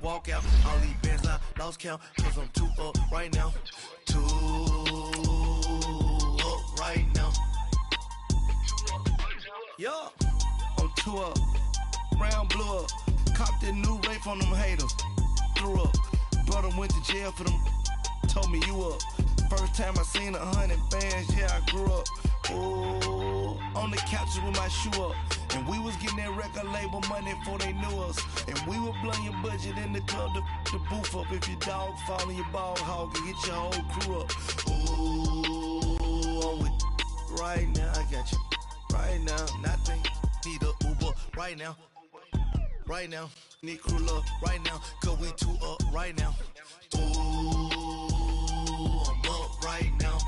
walk out. All these bands I lost count, cause I'm 2 up right now. 2 up right now. Yeah, I'm 2 up. Round blew up. Copped that new rape on them haters. Threw up. Brother went to jail for them. Told me you up. First time I seen 100 bands, yeah, I grew up. Ooh, on the couches with my shoe up. And we was getting that record label money before they knew us. And we were blowing your budget in the club to boof up. If your dog fall in your ball hog and get your whole crew up. Ooh, I'm with right now, I got you. Right now, nothing. Need a Uber right now. Right now, need crew love right now. Cause we 2 up right now. Ooh, I'm up right now.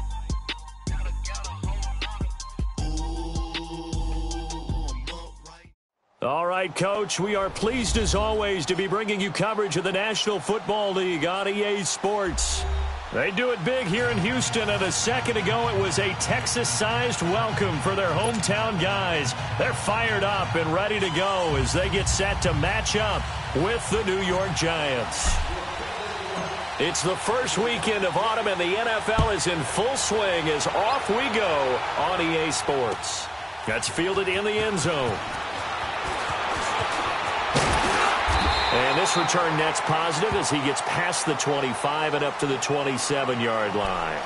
All right, Coach, we are pleased as always to be bringing you coverage of the National Football League on EA Sports. They do it big here in Houston, and a second ago it was a Texas-sized welcome for their hometown guys. They're fired up and ready to go as they get set to match up with the New York Giants. It's the first weekend of autumn, and the NFL is in full swing as off we go on EA Sports. That's fielded in the end zone. And this return net's positive as he gets past the 25 and up to the 27-yard line.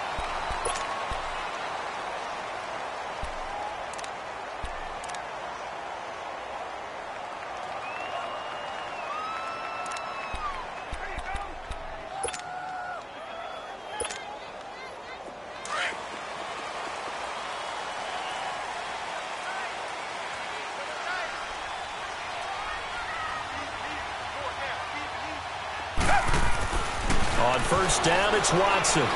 First down, it's Watson.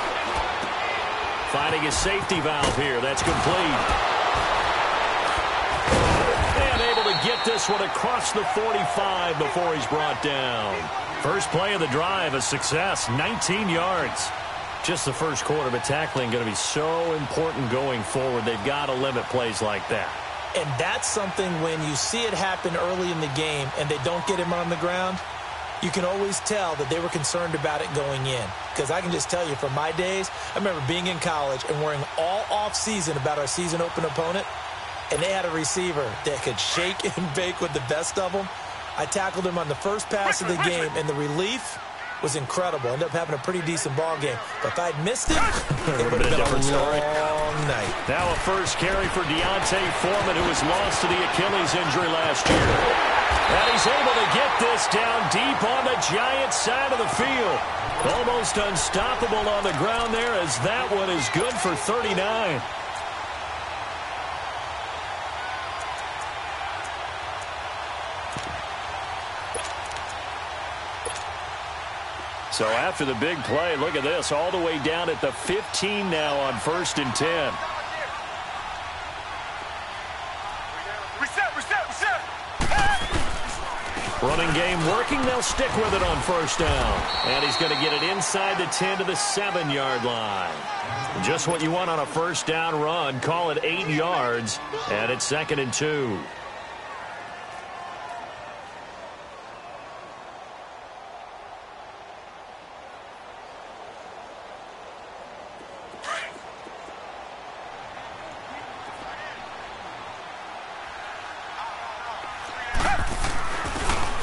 Finding his safety valve here. That's complete. And able to get this one across the 45 before he's brought down. First play of the drive, a success, 19 yards. Just the first quarter, but tackling going to be so important going forward. They've got to limit plays like that. And that's something when you see it happen early in the game and they don't get him on the ground, you can always tell that they were concerned about it going in. Because I can just tell you from my days, I remember being in college and worrying all off-season about our season open opponent, and they had a receiver that could shake and bake with the best of them. I tackled him on the first pass of the game, and the relief was incredible. Ended up having a pretty decent ball game. But if I'd missed it, it would have been a long night. Now a first carry for Deontay Foreman, who was lost to the Achilles injury last year. And he's able to get this down deep on the Giants side of the field. Almost unstoppable on the ground there as that one is good for 39. So after the big play, look at this, all the way down at the 15 now on 1st and 10. Running game working. They'll stick with it on 1st down. And he's going to get it inside the 10 to the 7-yard line. Just what you want on a 1st down run. Call it 8 yards. And it's 2nd and 2.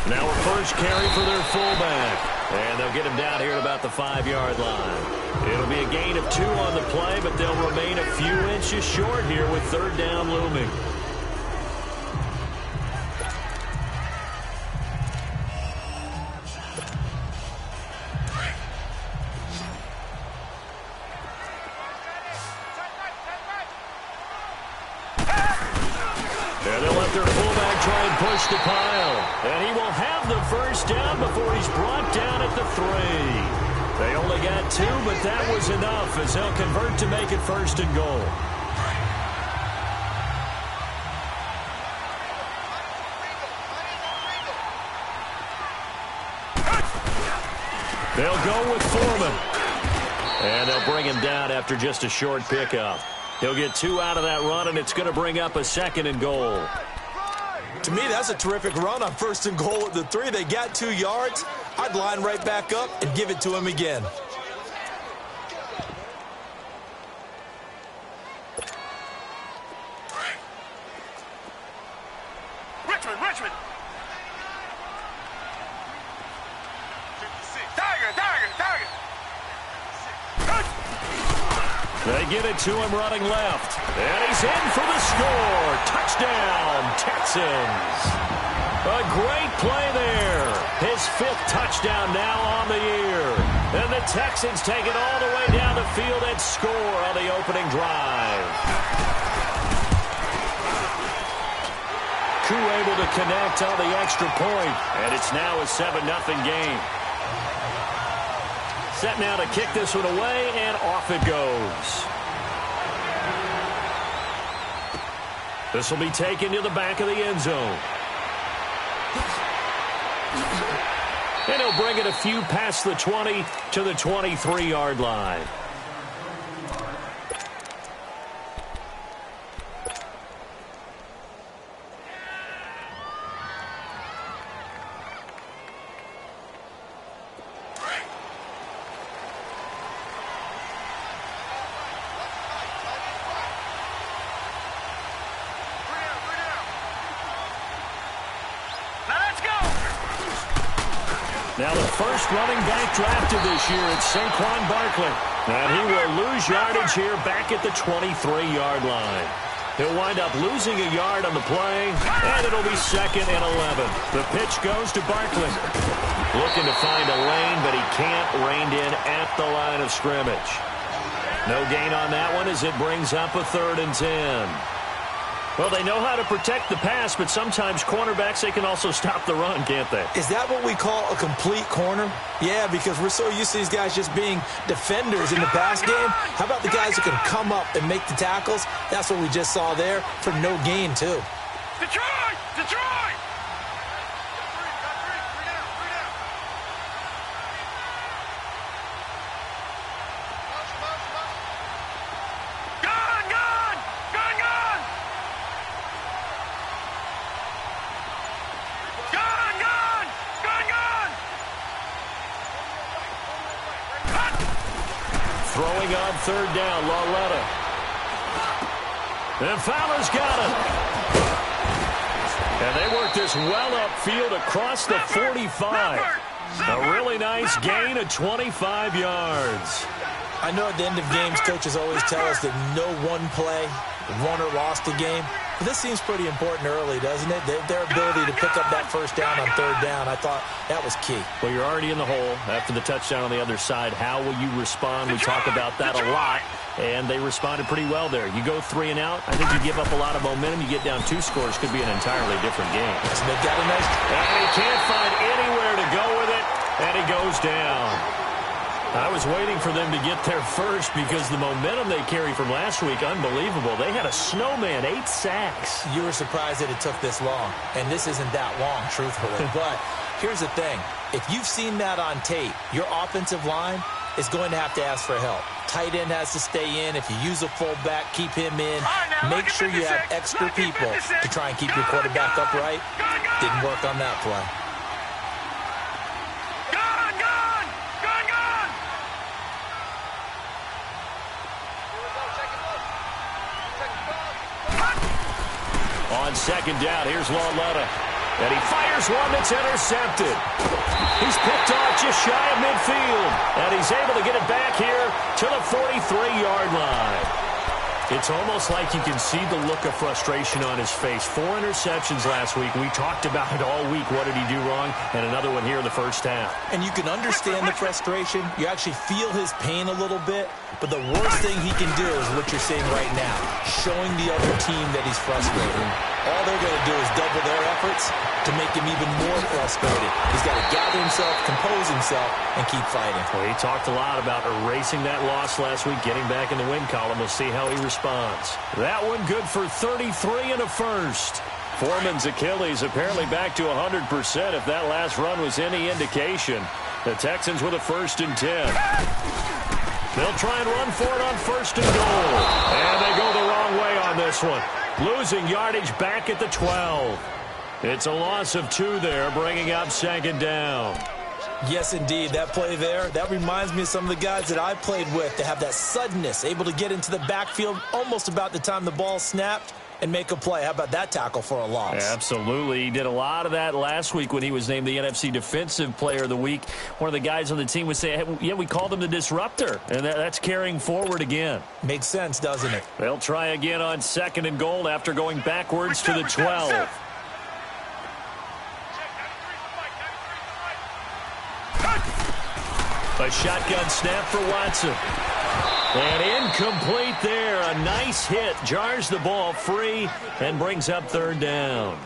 Now a first carry for their fullback. And they'll get him down here at about the 5-yard line. It'll be a gain of 2 on the play, but they'll remain a few inches short here with 3rd down looming. And they'll let their fullback try and push the pile. And he will have the 1st down before he's brought down at the 3. They only got 2, but that was enough as they'll convert to make it 1st and goal. They'll go with Foreman. And they'll bring him down after just a short pickup. He'll get 2 out of that run, and it's going to bring up a 2nd and goal. To me, that's a terrific run on 1st and goal at the 3. They got 2 yards. I'd line right back up and give it to him again. Richmond. Target. They get it to him running left. And he's in for the score. Touchdown, Texans. A great play there. His 5th touchdown now on the year. And the Texans take it all the way down the field and score on the opening drive. Koo able to connect on the extra point. And it's now a 7-0 game. Set now to kick this one away, and off it goes. This will be taken to the back of the end zone. And he'll bring it a few past the 20 to the 23-yard line. Now the first running back drafted this year, it's Saquon Barkley. And he will lose yardage here back at the 23-yard line. He'll wind up losing a yard on the play, and it'll be 2nd and 11. The pitch goes to Barkley. Looking to find a lane, but he can't, reined in at the line of scrimmage. No gain on that one as it brings up a 3rd and 10. Well, they know how to protect the pass, but sometimes cornerbacks, they can also stop the run, can't they? Is that what we call a complete corner? Yeah, because we're so used to these guys just being defenders in the pass game. How about the guys who can come up and make the tackles? That's what we just saw there for no gain, too. Detroit! Throwing on 3rd down, Lauletta. And Fowler's got it. And they work this well upfield across the 45. A really nice gain of 25 yards. I know at the end of games, coaches always tell us that no one play won or lost a game. But this seems pretty important early, doesn't it? Their ability to pick up that 1st down on 3rd down, I thought that was key. Well, you're already in the hole after the touchdown on the other side. How will you respond? We talk about that a lot, and they responded pretty well there. You go 3 and out, I think you give up a lot of momentum. You get down 2 scores, could be an entirely different game. So they've got a nice... And he can't find anywhere to go with it, and he goes down. I was waiting for them to get there first because the momentum they carried from last week, unbelievable. They had a snowman, 8 sacks. You were surprised that it took this long, and this isn't that long, truthfully. But here's the thing. If you've seen that on tape, your offensive line is going to have to ask for help. Tight end has to stay in. If you use a fullback, keep him in. Make sure you have extra people to try and keep your quarterback upright. Didn't work on that play. On 2nd down, here's Lauletta. And he fires one that's intercepted. He's picked off just shy of midfield. And he's able to get it back here to the 43-yard line. It's almost like you can see the look of frustration on his face. 4 interceptions last week. We talked about it all week. What did he do wrong? And another one here in the 1st half. And you can understand the frustration. You actually feel his pain a little bit. But the worst thing he can do is what you're seeing right now, showing the other team that he's frustrated. All they're going to do is double their efforts to make him even more frustrated. He's got to gather himself, compose himself, and keep fighting. Well, he talked a lot about erasing that loss last week, getting back in the win column. We'll see how he responds. That one good for 33 and a first. Foreman's Achilles apparently back to 100% if that last run was any indication. The Texans with a 1st and 10. They'll try and run for it on 1st and goal. And they go the wrong way on this one. Losing yardage back at the 12. It's a loss of 2 there, bringing up second down. Yes, indeed. That play there, that reminds me of some of the guys that I played with. They have that suddenness, able to get into the backfield almost about the time the ball snapped and make a play. How about that tackle for a loss? Yeah, absolutely. He did a lot of that last week when he was named the NFC Defensive Player of the Week. One of the guys on the team would say, hey, yeah, we called him the disruptor, and that's carrying forward again. Makes sense, doesn't it? They'll try again on 2nd and goal after going backwards to the 12. A shotgun snap for Watson. And incomplete there. A nice hit. Jars the ball free and brings up 3rd down.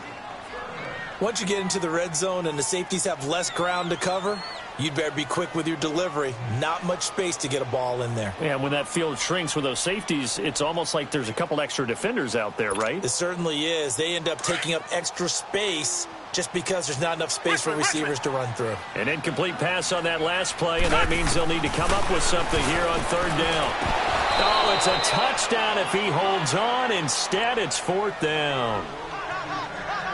Once you get into the red zone and the safeties have less ground to cover, you'd better be quick with your delivery. Not much space to get a ball in there. Yeah, when that field shrinks with those safeties, it's almost like there's a couple extra defenders out there, right? It certainly is. They end up taking up extra space just because there's not enough space for receivers to run through. An incomplete pass on that last play, and that means they'll need to come up with something here on 3rd down. Oh, it's a touchdown if he holds on. Instead, it's 4th down.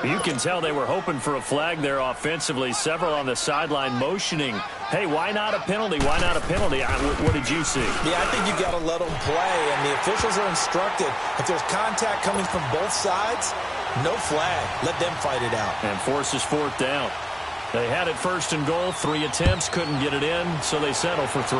You can tell they were hoping for a flag there offensively. Several on the sideline motioning, hey, why not a penalty? Why not a penalty? What did you see? Yeah, I think you've got to let them play, and the officials are instructed. If there's contact coming from both sides, no flag. Let them fight it out. And forces 4th down. They had it 1st and goal. 3 attempts, couldn't get it in, so they settle for 3.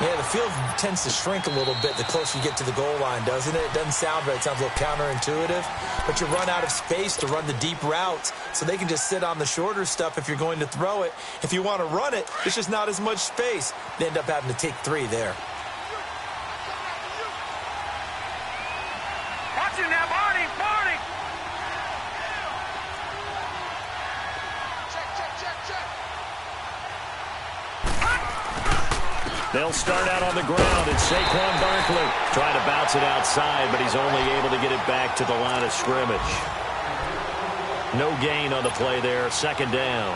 Yeah, the field tends to shrink a little bit the closer you get to the goal line, doesn't it? It doesn't sound right. It sounds a little counterintuitive. But you run out of space to run the deep routes, so they can just sit on the shorter stuff if you're going to throw it. If you want to run it, it's just not as much space. They end up having to take 3 there. Watch it now, Barney! They'll start out on the ground, and Saquon Barkley trying to bounce it outside, but he's only able to get it back to the line of scrimmage. No gain on the play there, 2nd down.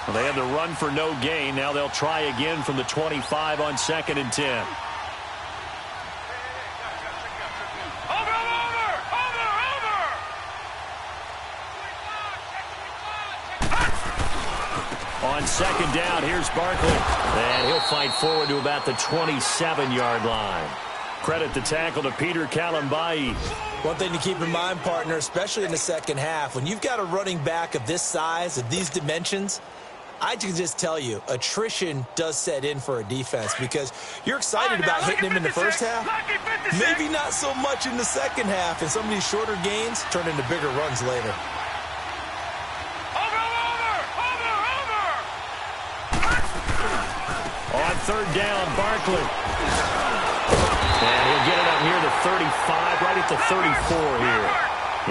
Well, they had the run for no gain. Now they'll try again from the 25 on 2nd and 10. On 2nd down, here's Barkley. And he'll fight forward to about the 27-yard line. Credit the tackle to Peter Kalambai. One thing to keep in mind, partner, especially in the second half, when you've got a running back of this size, of these dimensions, I can just tell you, attrition does set in for a defense because you're excited about hitting him in the first half. Maybe not so much in the second half, and some of these shorter gains turn into bigger runs later. On 3rd down, Barkley. And he'll get it up here to 35, right at the 34 here.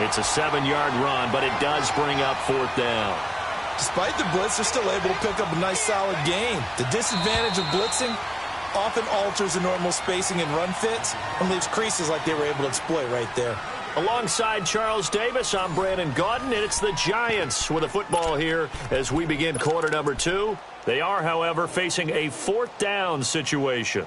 It's a 7-yard run, but it does bring up 4th down. Despite the blitz, they're still able to pick up a nice, solid gain. The disadvantage of blitzing often alters the normal spacing and run fits and leaves creases like they were able to exploit right there. Alongside Charles Davis, I'm Brandon Gaudin, and it's the Giants with a football here as we begin quarter number 2. They are, however, facing a 4th down situation.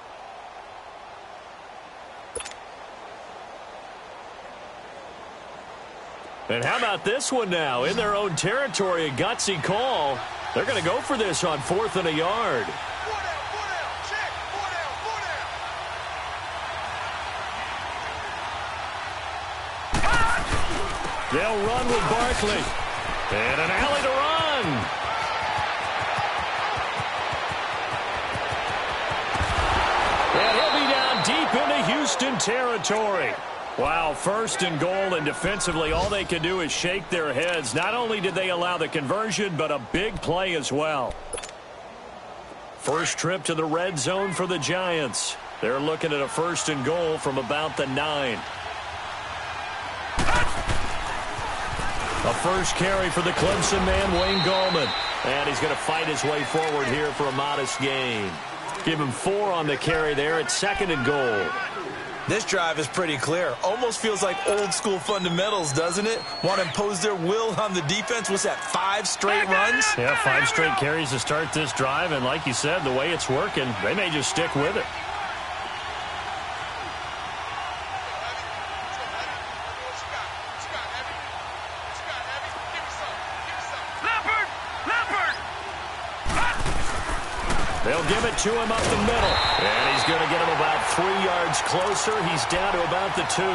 And how about this one now? In their own territory, a gutsy call. They're going to go for this on 4th and a yard. They'll run with Barkley. And an alley to run. And he'll be down deep into Houston territory. Wow, 1st and goal, and defensively all they can do is shake their heads. Not only did they allow the conversion, but a big play as well. First trip to the red zone for the Giants. They're looking at a 1st and goal from about the 9. A first carry for the Clemson man, Wayne Gallman. And he's going to fight his way forward here for a modest gain. Give him 4 on the carry there at 2nd and goal. This drive is pretty clear. Almost feels like old school fundamentals, doesn't it? Want to impose their will on the defense. What's that, 5 straight runs? Yeah, 5 straight carries to start this drive. And like you said, the way it's working, they may just stick with it. They'll give it to him up the middle. And he's going to get him about 3 yards closer. He's down to about the 2.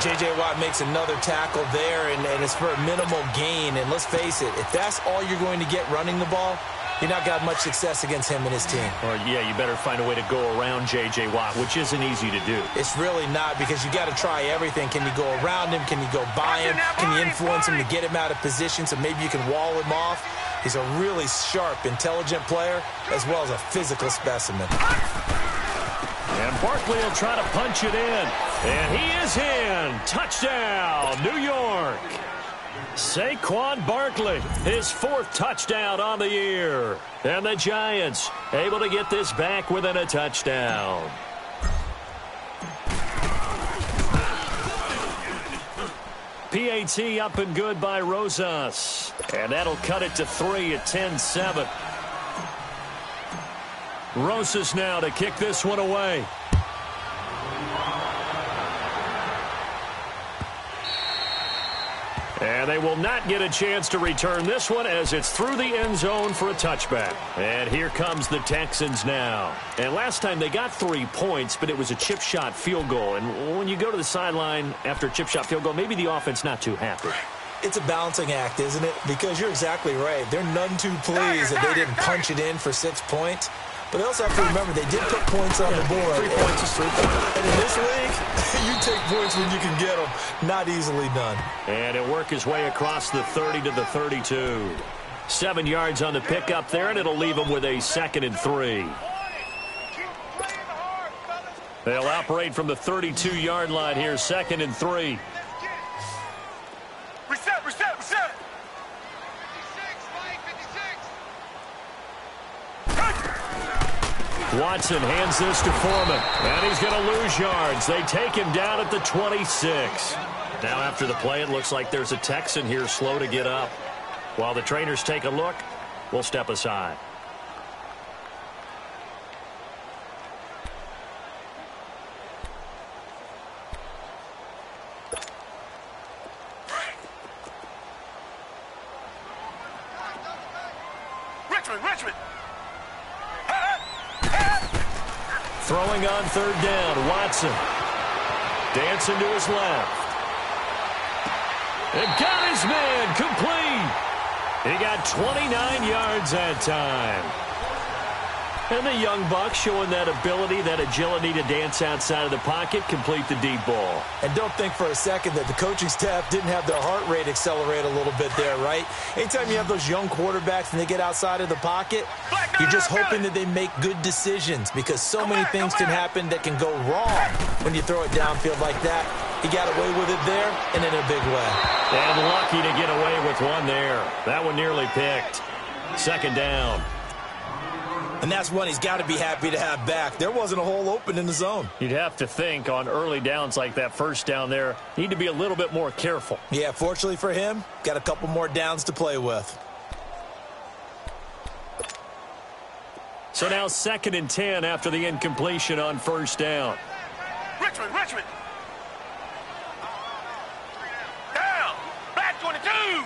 J.J. Watt makes another tackle there, and it's for a minimal gain. And let's face it, if that's all you're going to get running the ball, you're not got much success against him and his team. Or, yeah, you better find a way to go around J.J. Watt, which isn't easy to do. It's really not, because you got to try everything. Can you go around him? Can you go by him? Can you influence him to get him out of position so maybe you can wall him off? He's a really sharp, intelligent player, as well as a physical specimen. And Barkley will try to punch it in. And he is in. Touchdown, New York. Saquon Barkley, his 4th touchdown on the year. And the Giants able to get this back within a touchdown. PAT up and good by Rosas. And that'll cut it to 3 at 10-7. Rosas now to kick this one away. And they will not get a chance to return this one as it's through the end zone for a touchback. And here comes the Texans now. And last time they got 3 points, but it was a chip shot field goal. And when you go to the sideline after a chip shot field goal, maybe the offense not too happy. It's a balancing act, isn't it? Because you're exactly right. They're none too pleased that they didn't punch it in for 6 points. But they also have to remember they did put points on the board. 3 points is 3 points. And in this league, you take points when you can get them. Not easily done. And it'll work his way across the 30 to the 32. 7 yards on the pickup there, and it'll leave him with a 2nd and 3. They'll operate from the 32-yard line here, 2nd and 3. Reset. Watson hands this to Foreman, and he's going to lose yards. They take him down at the 26. Now after the play, it looks like there's a Texan here slow to get up. While the trainers take a look, we'll step aside. Richmond. Throwing on 3rd down, Watson. Dancing to his left. And got his man complete. He got 29 yards that time. And the young buck showing that ability, that agility to dance outside of the pocket, complete the deep ball. And don't think for a second that the coaching staff didn't have their heart rate accelerate a little bit there, right? Anytime you have those young quarterbacks and they get outside of the pocket, you're just hoping that they make good decisions, because so many things can happen that can go wrong when you throw it downfield like that. He got away with it there and in a big way. And lucky to get away with one there. That one nearly picked. 2nd down. And that's one he's got to be happy to have back. There wasn't a hole open in the zone. You'd have to think on early downs like that, 1st down there, need to be a little bit more careful. Yeah, fortunately for him, got a couple more downs to play with. So now 2nd and 10 after the incompletion on 1st down. Richmond. Down. Back 22.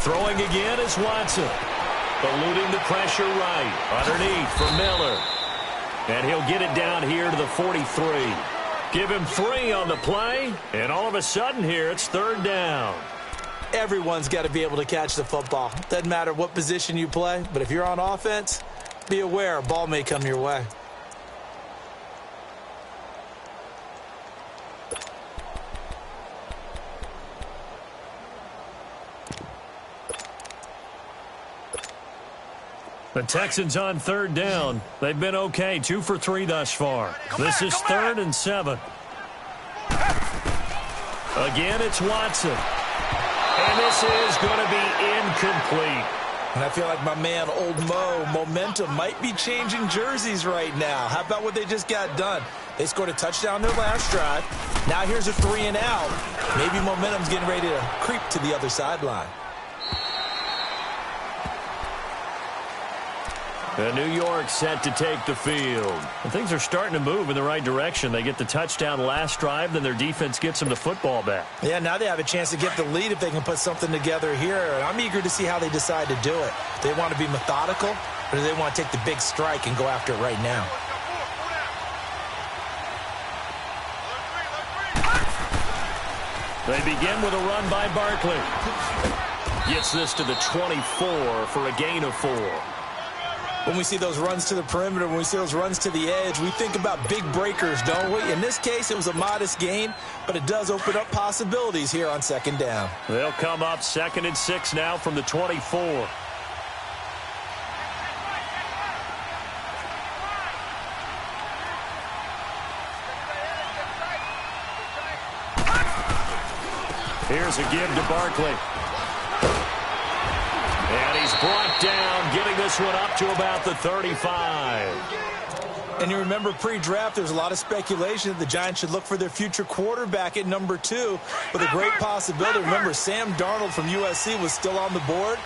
Throwing again is Watson. Eluding the pressure right. Underneath for Miller. And he'll get it down here to the 43. Give him 3 on the play. And all of a sudden here, it's 3rd down. Everyone's got to be able to catch the football. Doesn't matter what position you play, but if you're on offense, be aware a ball may come your way. The Texans on 3rd down. They've been okay, 2 for 3 thus far. This is 3rd and 7. Again, it's Watson. And this is going to be incomplete. And I feel like my man, Old Mo, momentum might be changing jerseys right now. How about what they just got done? They scored a touchdown their last drive. Now here's a 3 and out. Maybe momentum's getting ready to creep to the other sideline. And New York set to take the field. And things are starting to move in the right direction. They get the touchdown last drive, then their defense gets them the football back. Yeah, now they have a chance to get the lead if they can put something together here. And I'm eager to see how they decide to do it. Do they want to be methodical, or do they want to take the big strike and go after it right now? They begin with a run by Barkley. Gets this to the 24 for a gain of 4. When we see those runs to the perimeter, when we see those runs to the edge, we think about big breakers, don't we? In this case, it was a modest gain, but it does open up possibilities here on second down. They'll come up 2nd and 6 now from the 24. Here's a give to Barkley. And he's brought down, getting this one up to about the 35. And you remember pre-draft, there was a lot of speculation that the Giants should look for their future quarterback at number 2 with a great possibility. Remember, Sam Darnold from USC was still on the board,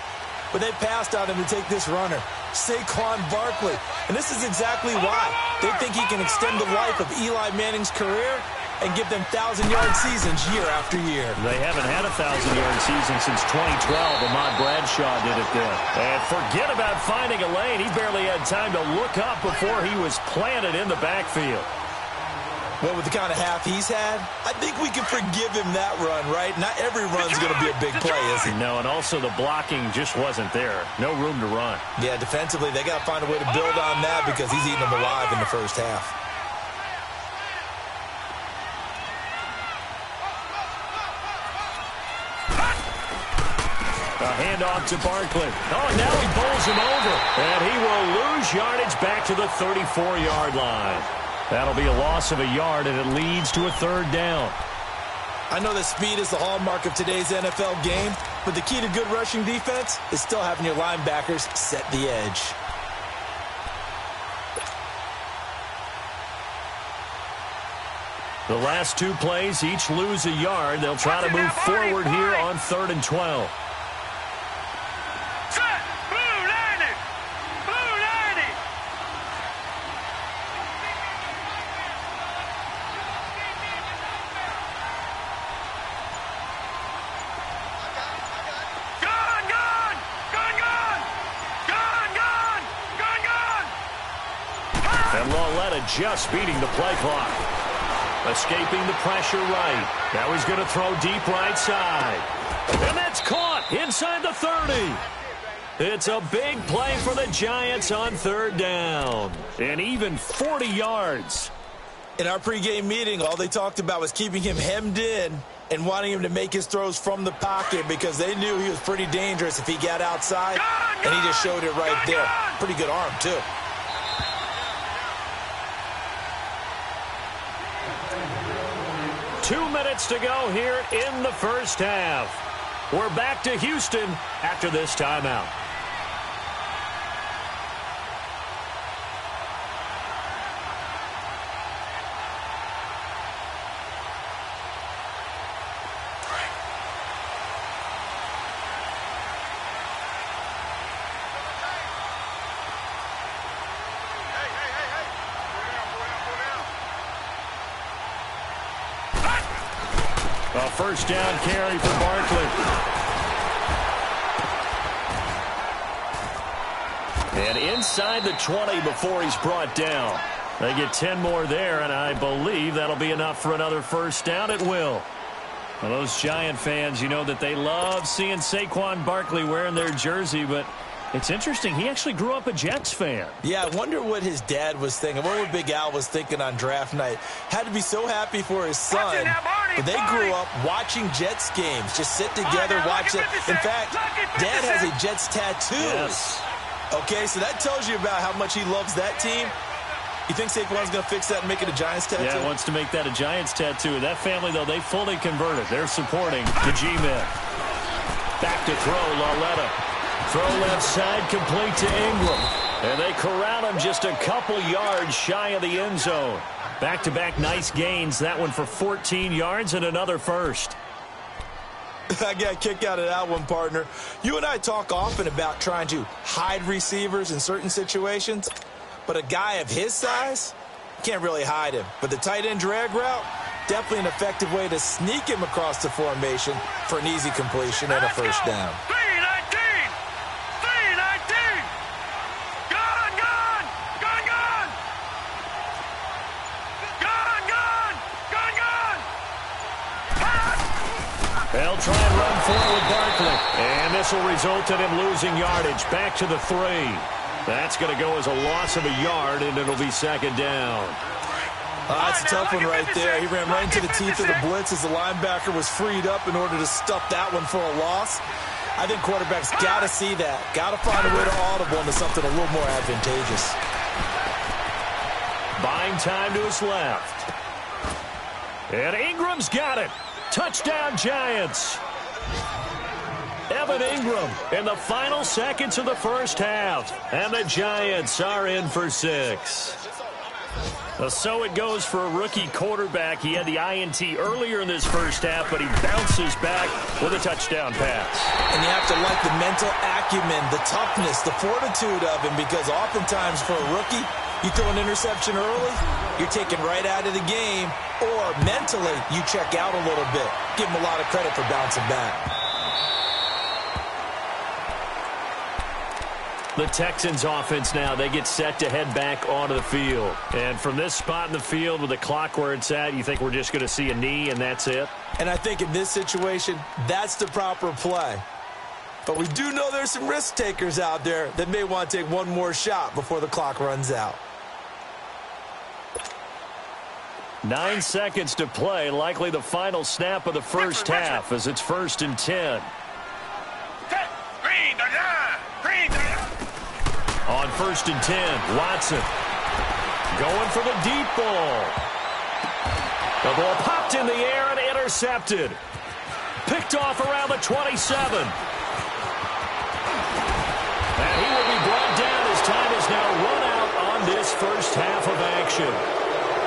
but they passed on him to take this runner, Saquon Barkley. And this is exactly why. They think he can extend the life of Eli Manning's career and give them 1,000-yard seasons year after year. They haven't had a 1,000-yard season since 2012. Ahmad Bradshaw did it then. And forget about finding a lane. He barely had time to look up before he was planted in the backfield. Well, with the kind of half he's had, I think we can forgive him that run, right? Not every run's going to be a big play, is it? No, and also the blocking just wasn't there. No room to run. Yeah, defensively, they got to find a way to build on that because he's eating them alive in the first half. A handoff to Barkley. Oh, and now he bowls him over. And he will lose yardage back to the 34-yard line. That'll be a loss of a yard, and it leads to a 3rd down. I know that speed is the hallmark of today's NFL game, but the key to good rushing defense is still having your linebackers set the edge. The last 2 plays each lose a yard. They'll try to move forward here on 3rd and 12. Just beating the play clock. Escaping the pressure right. Now he's going to throw deep right side. And that's caught inside the 30. It's a big play for the Giants on 3rd down. And even 40 yards. In our pregame meeting, all they talked about was keeping him hemmed in and wanting him to make his throws from the pocket because they knew he was pretty dangerous if he got outside. And he just showed it right there. Pretty good arm, too. Two minutes to go here in the first half. We're back to Houston after this timeout. A first down carry for Barkley. And inside the 20 before he's brought down. They get 10 more there, and I believe that'll be enough for another first down. It will. Well, those Giant fans, you know that they love seeing Saquon Barkley wearing their jersey, but it's interesting. He actually grew up a Jets fan. Yeah, I wonder what his dad was thinking. What Big Al was thinking on draft night. Had to be so happy for his son. But they grew up watching Jets games. Just sit together, watch it. In fact, Dad has a Jets tattoo. Yes. Okay, so that tells you about how much he loves that team. You think Saquon's going to fix that and make it a Giants tattoo? Yeah, he wants to make that a Giants tattoo. That family, though, they fully converted. They're supporting the G-Men. Back to throw, Lauletta. Throw left side, complete to Ingram. And they corral him just a couple yards shy of the end zone. Back-to-back nice gains. That one for 14 yards and another first. I got a kick out of that one, partner. You and I talk often about trying to hide receivers in certain situations, but a guy of his size, can't really hide him. But the tight end drag route, definitely an effective way to sneak him across the formation for an easy completion and a first down. 319! 319! Gone! Gone! Gone! Gone! Gone! Gone! Gone! Gone! They'll try and run forward with Barkley. And this will result in him losing yardage. Back to the 3. That's going to go as a loss of a yard, and it'll be second down. That's a tough one right there. He ran right into the teeth of the blitz as the linebacker was freed up in order to stuff that one for a loss. I think quarterbacks got to see that. Got to find a way to audible into something a little more advantageous. Buying time to his left. And Ingram's got it. Touchdown, Giants. Evan Ingram in the final seconds of the first half. And the Giants are in for 6. So it goes for a rookie quarterback. He had the INT earlier in this first half, but he bounces back with a touchdown pass. And you have to like the mental acumen, the toughness, the fortitude of him, because oftentimes for a rookie, you throw an interception early, you're taken right out of the game, or mentally you check out a little bit. Give him a lot of credit for bouncing back. The Texans offense now, they get set to head back onto the field. And from this spot in the field with the clock where it's at, you think we're just going to see a knee and that's it? And I think in this situation, that's the proper play. But we do know there's some risk takers out there that may want to take one more shot before the clock runs out. 9 seconds to play, likely the final snap of the first half as it's 1st and 10. Green, green, On 1st and 10, Watson going for the deep ball. The ball popped in the air and intercepted. Picked off around the 27. And he will be brought down as time is now run out on this first half of action.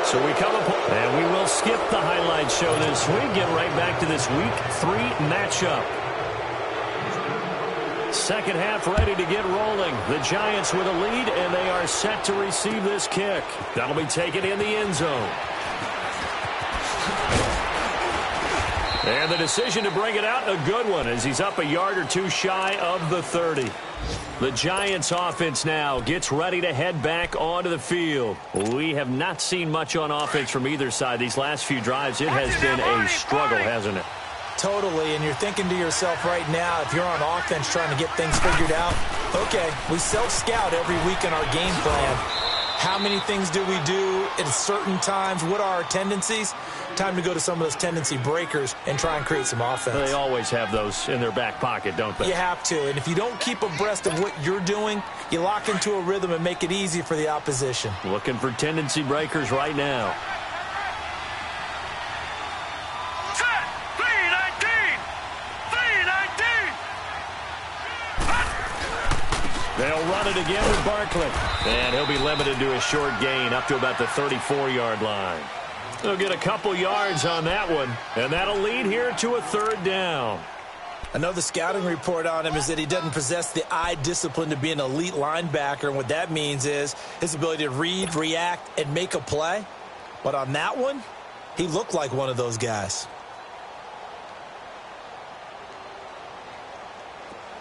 So we come up, and we will skip the highlight show this week. Get right back to this Week 3 matchup. Second half ready to get rolling. The Giants with a lead, and they are set to receive this kick. That'll be taken in the end zone. And the decision to bring it out, a good one, as he's up a yard or two shy of the 30. The Giants offense now gets ready to head back onto the field. We have not seen much on offense from either side. These last few drives, it has been a struggle, hasn't it? Totally, and you're thinking to yourself right now, if you're on offense trying to get things figured out, okay, we self-scout every week in our game plan. How many things do we do at certain times? What are our tendencies? Time to go to some of those tendency breakers and try and create some offense. They always have those in their back pocket, don't they? You have to, and if you don't keep abreast of what you're doing, you lock into a rhythm and make it easy for the opposition. Looking for tendency breakers right now. They'll run it again with Barkley. And he'll be limited to a short gain up to about the 34-yard line. They'll get a couple yards on that one, and that'll lead here to a 3rd down. I know the scouting report on him is that he doesn't possess the eye discipline to be an elite linebacker, and what that means is his ability to read, react, and make a play. But on that one, he looked like one of those guys.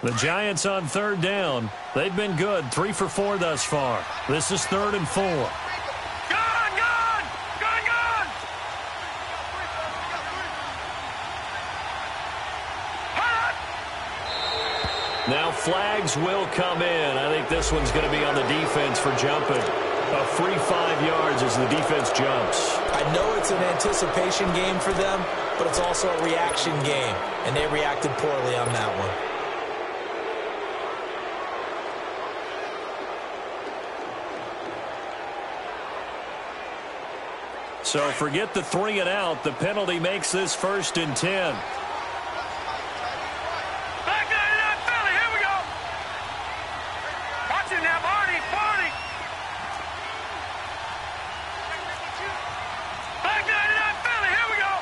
The Giants on 3rd down. They've been good, 3 for 4 thus far. This is 3rd and 4. Gone, gone, gone, gone. Now flags will come in. I think this one's going to be on the defense for jumping. A free 5 yards as the defense jumps. I know it's an anticipation game for them, but it's also a reaction game, and they reacted poorly on that one. So forget the 3 and out. The penalty makes this 1st and 10. Back 99 Philly, here we go. Watch it now, Barney, Barney. Back 99 Philly, here we go.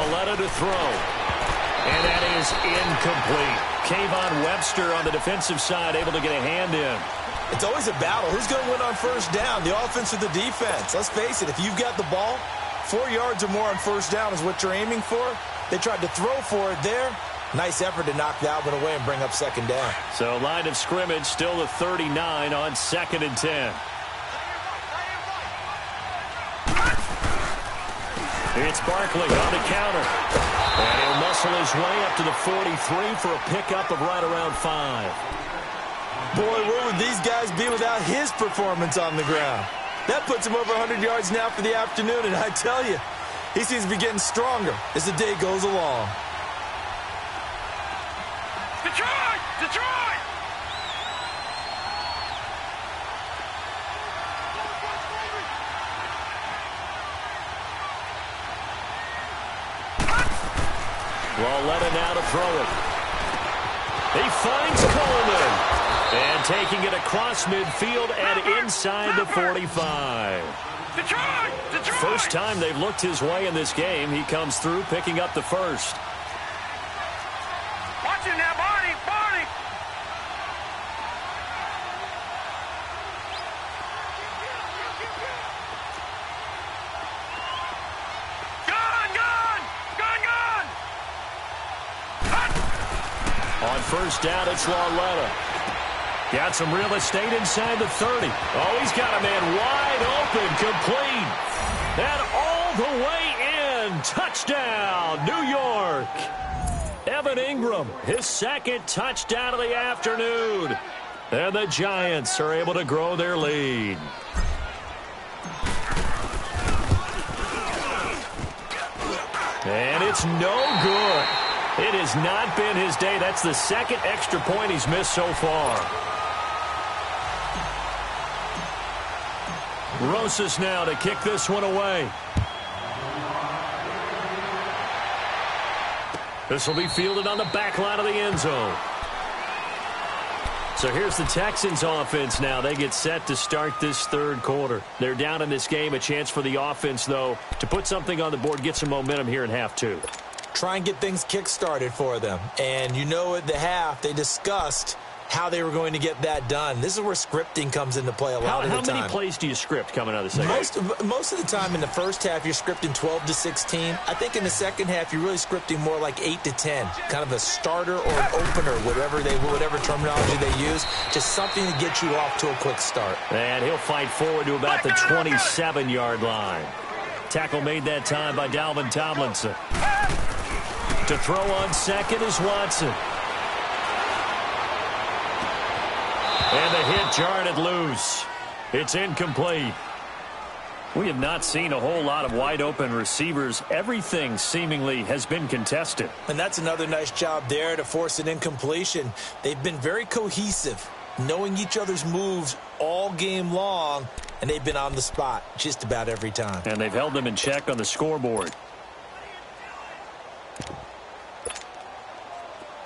Lauletta to throw. And that is incomplete. Kayvon Webster on the defensive side able to get a hand in. It's always a battle. Who's going to win on first down, the offense or the defense? Let's face it, if you've got the ball, 4 yards or more on first down is what you're aiming for. They tried to throw for it there. Nice effort to knock Dalvin away and bring up second down. So line of scrimmage still the 39 on 2nd and 10. It's Barkley on the counter. And he'll muscle his way up to the 43 for a pickup of right around 5. Boy, where would these guys be without his performance on the ground? That puts him over 100 yards now for the afternoon, and I tell you, he seems to be getting stronger as the day goes along. Detroit! Detroit! Lauletta now to throw it. He finds Coleman. And taking it across midfield and inside the 45. Detroit! Detroit! First time they've looked his way in this game. He comes through picking up the first. Watch it now, Barney! Barney! Gun! Gun! Gun! Gun! On first down, it's Lauletta. Got some real estate inside the 30. Oh, he's got a man wide open, complete. And all the way in. Touchdown, New York. Evan Ingram, his second touchdown of the afternoon. And the Giants are able to grow their lead. And it's no good. It has not been his day. That's the second extra point he's missed so far. Rosas now to kick this one away. This will be fielded on the back line of the end zone. So here's the Texans offense now. They get set to start this third quarter. They're down in this game. A chance for the offense, though, to put something on the board, get some momentum here in half two. Try and get things kick-started for them. And you know at the half, they discussed how they were going to get that done. This is where scripting comes into play a lot of the time. How many plays do you script coming out of the second? Most of the time in the first half, you're scripting 12 to 16. I think in the second half, you're really scripting more like 8 to 10. Kind of a starter or an opener, whatever terminology they use. Just something to get you off to a quick start. And he'll fight forward to about the 27-yard line. Tackle made that time by Dalvin Tomlinson. To throw on second is Watson. And the hit jarred it loose. It's incomplete. We have not seen a whole lot of wide-open receivers. Everything seemingly has been contested. And that's another nice job there to force an incompletion. They've been very cohesive, knowing each other's moves all game long, and they've been on the spot just about every time. And they've held them in check on the scoreboard.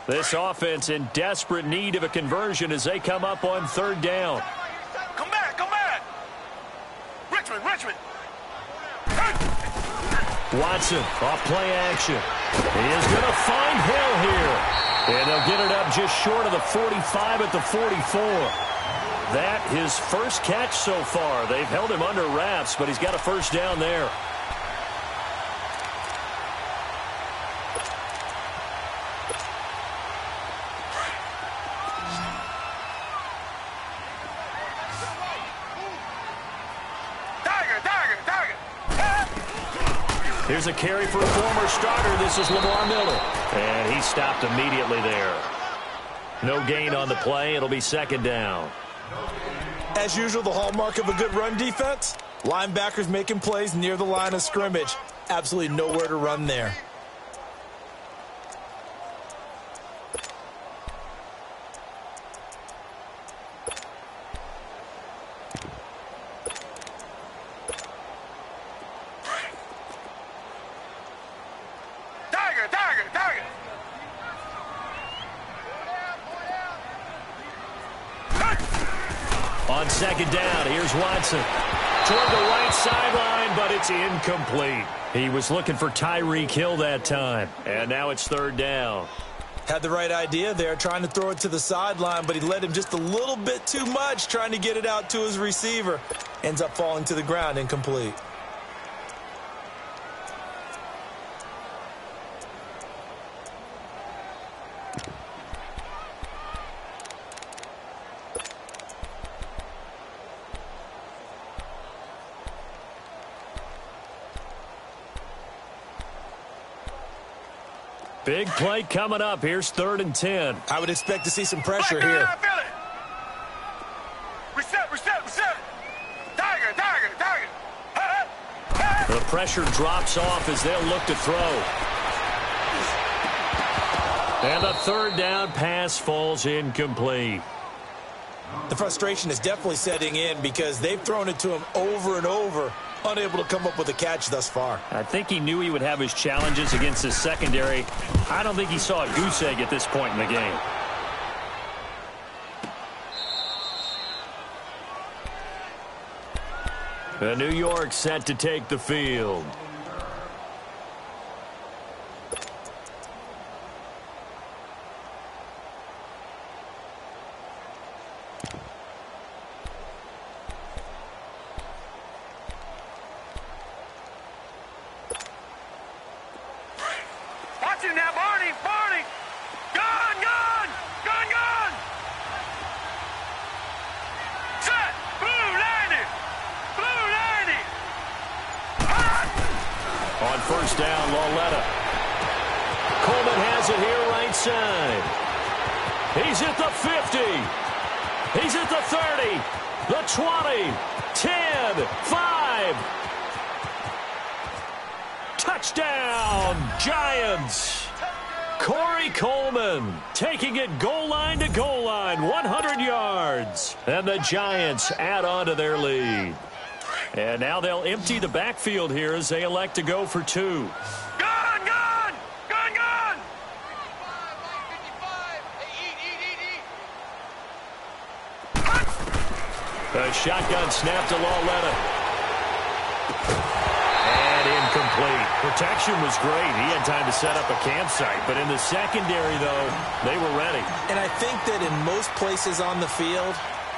This offense in desperate need of a conversion as they come up on third down. Come back, come back. Richmond, Richmond. Watson off play action. He is going to find Hill here. And they'll get it up just short of the 45 at the 44. That his first catch so far. They've held him under wraps, but he's got a first down there. Here's a carry for a former starter. This is Lamar Miller. And he stopped immediately there. No gain on the play. It'll be second down. As usual, the hallmark of a good run defense, linebackers making plays near the line of scrimmage. Absolutely nowhere to run there. On second down, here's Watson. Toward the right sideline, but it's incomplete. He was looking for Tyreek Hill that time. And now it's third down. Had the right idea there, trying to throw it to the sideline, but he led him just a little bit too much, trying to get it out to his receiver. Ends up falling to the ground, incomplete. Big play coming up. Here's 3rd and 10. I would expect to see some pressure here. Reset. Tiger. The pressure drops off as they'll look to throw. And the 3rd down pass falls incomplete. The frustration is definitely setting in because they've thrown it to him over and over, unable to come up with a catch thus far. I think he knew he would have his challenges against his secondary. I don't think he saw a goose egg at this point in the game. New York set to take the field. Watch him now, Barney. Gun. Set. Blue landing. On 1st down, Lauletta. Coleman has it here right side. He's at the 50. He's at the 30. The 20. 10. 5. Touchdown, Giants. Corey Coleman taking it goal line to goal line, 100 yards. And the Giants add on to their lead. And now they'll empty the backfield here as they elect to go for 2. Gun. A shotgun snap to Lauletta. And incomplete. Protection was great. He had time to set up a campsite. But in the secondary, though, they were ready. And I think that in most places on the field,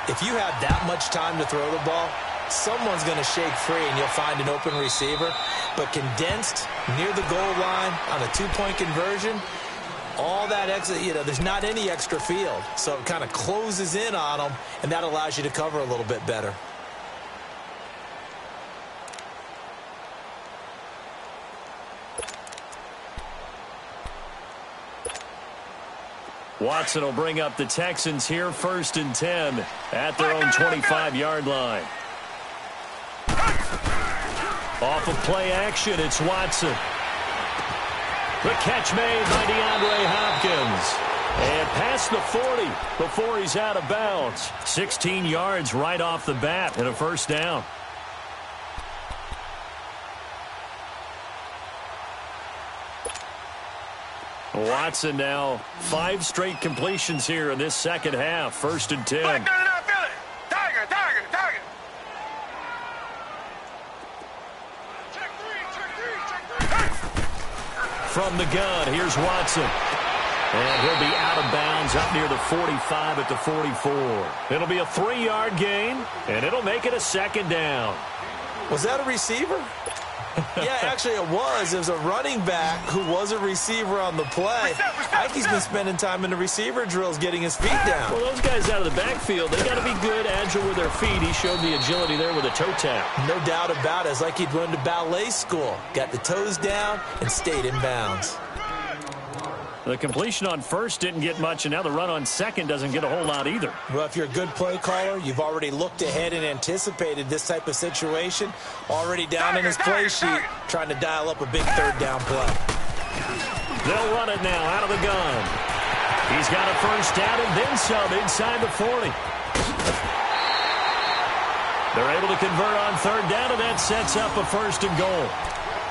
if you have that much time to throw the ball, someone's going to shake free and you'll find an open receiver. But condensed near the goal line on a 2-point conversion, all that extra, there's not any extra field. So it kind of closes in on them, and that allows you to cover a little bit better. Watson will bring up the Texans here, 1st and 10 at their own 25-yard line. Off of play action, it's Watson. The catch made by DeAndre Hopkins. And past the 40 before he's out of bounds. 16 yards right off the bat and a 1st down. Watson now 5 straight completions here in this second half. 1st and 10. Tiger. From the gun, here's Watson. And he'll be out of bounds up near the 45 at the 44. It'll be a 3-yard gain, and it'll make it a 2nd down. Was that a receiver? Yeah, actually it was. It was a running back who was a receiver on the play. I think he's been spending time in the receiver drills getting his feet down. Well, those guys out of the backfield, they got to be good, agile with their feet. He showed the agility there with a toe tap. No doubt about it. It's like he'd went to ballet school. Got the toes down and stayed in bounds. The completion on 1st didn't get much, and now the run on 2nd doesn't get a whole lot either. Well, if you're a good play caller, you've already looked ahead and anticipated this type of situation. Already down in his play sheet, trying to dial up a big 3rd down play. They'll run it now out of the gun. He's got a 1st down and then some inside the 40. They're able to convert on 3rd down, and that sets up a 1st and goal.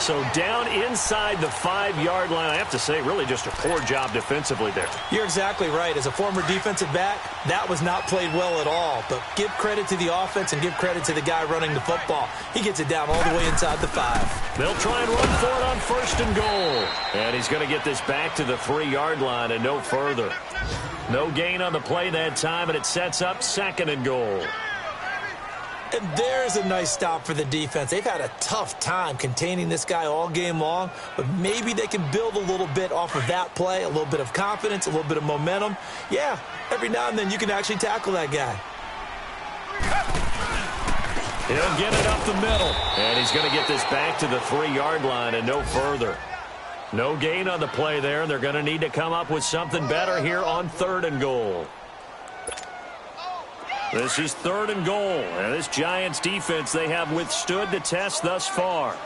So down inside the 5-yard line. I have to say, really just a poor job defensively there. You're exactly right. As a former defensive back, that was not played well at all. But give credit to the offense and give credit to the guy running the football. He gets it down all the way inside the 5. They'll try and run for it on 1st and goal. And he's going to get this back to the 3-yard line and no further. No gain on the play that time, and it sets up 2nd and goal. And there's a nice stop for the defense. They've had a tough time containing this guy all game long, but maybe they can build a little bit off of that play, a little bit of confidence, a little bit of momentum. Yeah, every now and then you can actually tackle that guy. He'll get it up the middle, and he's going to get this back to the 3-yard line and no further. No gain on the play there, and they're going to need to come up with something better here on 3rd and goal. This is 3rd and goal, and this Giants defense, they have withstood the test thus far.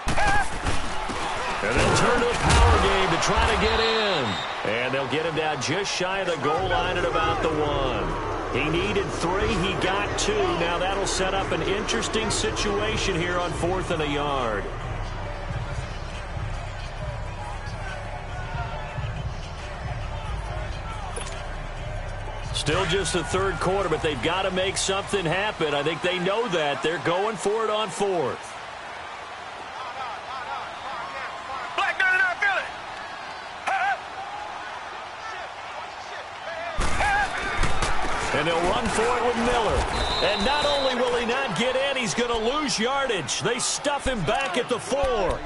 And they'll turn to a power game to try to get in. And they'll get him down just shy of the goal line at about the 1. He needed 3, he got 2. Now that'll set up an interesting situation here on 4th and a yard. Still just the 3rd quarter, but they've got to make something happen. I think they know that. They're going for it on 4th. Black 99, feel it. And they'll run for it with Miller. And not only will he not get in, he's going to lose yardage. They stuff him back at the 4.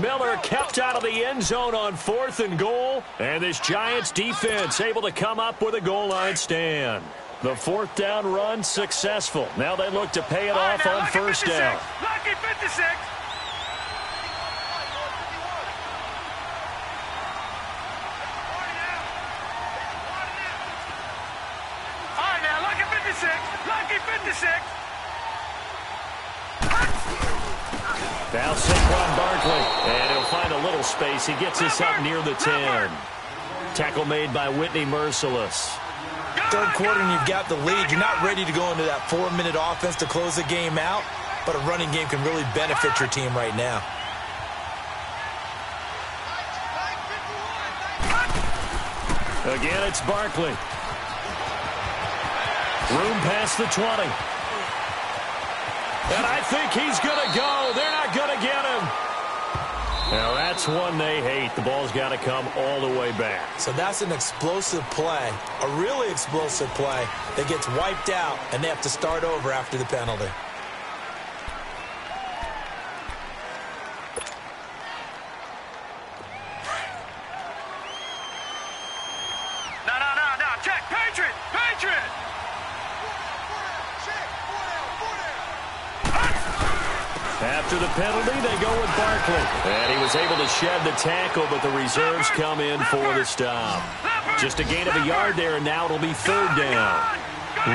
Miller kept out of the end zone on 4th and goal. And this Giants defense able to come up with a goal line stand. The 4th down run successful. Now they look to pay it off on 1st down. Lucky 56. All right, now, lucky 56. Lucky 56. Now Saquon Barkley, and he'll find a little space. He gets us up near the 10. Tackle made by Whitney Merciless. 3rd quarter and you've got the lead. You're not ready to go into that 4-minute offense to close the game out, but a running game can really benefit your team right now. Again, it's Barkley. Room past the 20. And I think he's going to go. They're not going to get him. Now, that's one they hate. The ball's got to come all the way back. So that's an explosive play, a really explosive play that gets wiped out, and they have to start over after the penalty. No. Check. Patriot. After the penalty, they go with Barkley. And he was able to shed the tackle, but the reserves come in for the stop. Just a gain of a yard there, and now it'll be 3rd down.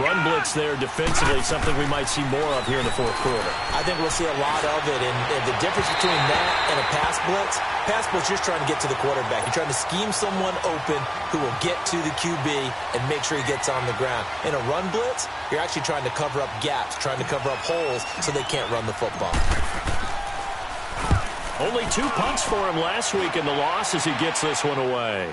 Run blitz there defensively, something we might see more of here in the 4th quarter. I think we'll see a lot of it, and the difference between that and a pass blitz, you're just trying to get to the quarterback. You're trying to scheme someone open who will get to the QB and make sure he gets on the ground. In a run blitz, you're actually trying to cover up gaps, trying to cover up holes so they can't run the football. Only 2 punts for him last week in the loss as he gets this one away.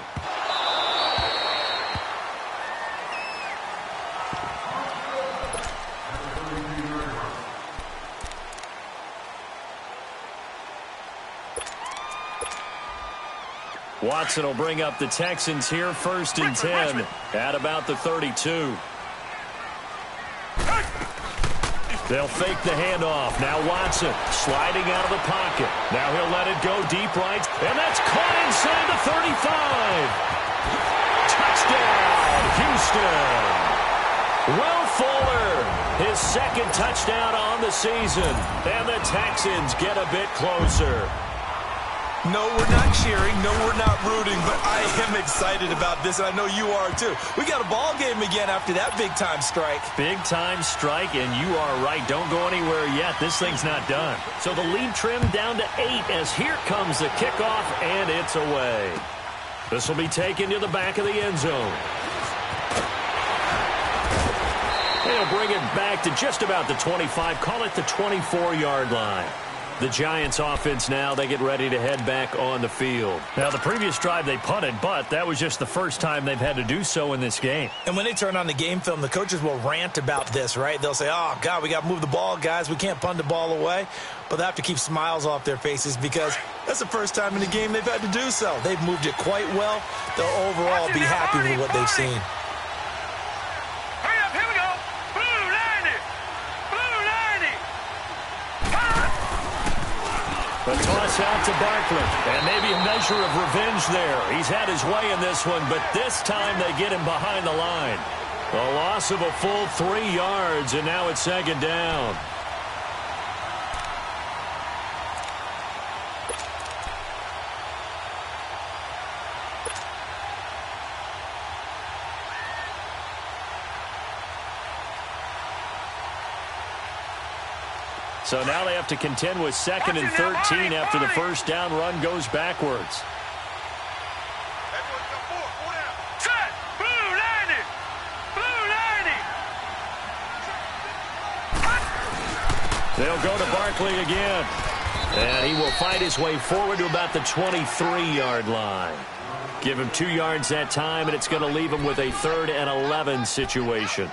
Watson will bring up the Texans here 1st and 10 at about the 32. They'll fake the handoff. Now Watson sliding out of the pocket. Now he'll let it go deep right, and that's caught inside the 35. Touchdown, Houston. Will Fuller, his 2nd touchdown on the season, and the Texans get a bit closer. No, we're not cheering. No, we're not rooting, but I am excited about this, and I know you are too. We got a ball game again after that big-time strike. Big-time strike, and you are right. Don't go anywhere yet. This thing's not done. So the lead trimmed down to 8 as here comes the kickoff, and it's away. This will be taken to the back of the end zone. They'll bring it back to just about the 25. Call it the 24-yard line. The Giants offense now, they get ready to head back on the field. Now, the previous drive they punted, but that was just the first time they've had to do so in this game. And when they turn on the game film, the coaches will rant about this, right? They'll say, oh, God, we got to move the ball, guys. We can't punt the ball away. But they have to keep smiles off their faces because that's the first time in the game they've had to do so. They've moved it quite well. They'll overall be happy with what they've seen. The toss out to Barkley, and maybe a measure of revenge there. He's had his way in this one, but this time they get him behind the line. A loss of a full 3 yards, and now it's second down. So now they have to contend with 2nd and 13 after the first down run goes backwards. Set! Blue 90! Blue 90! They'll go to Barkley again. And he will fight his way forward to about the 23-yard line. Give him 2 yards that time, and it's going to leave him with a 3rd and 11 situation.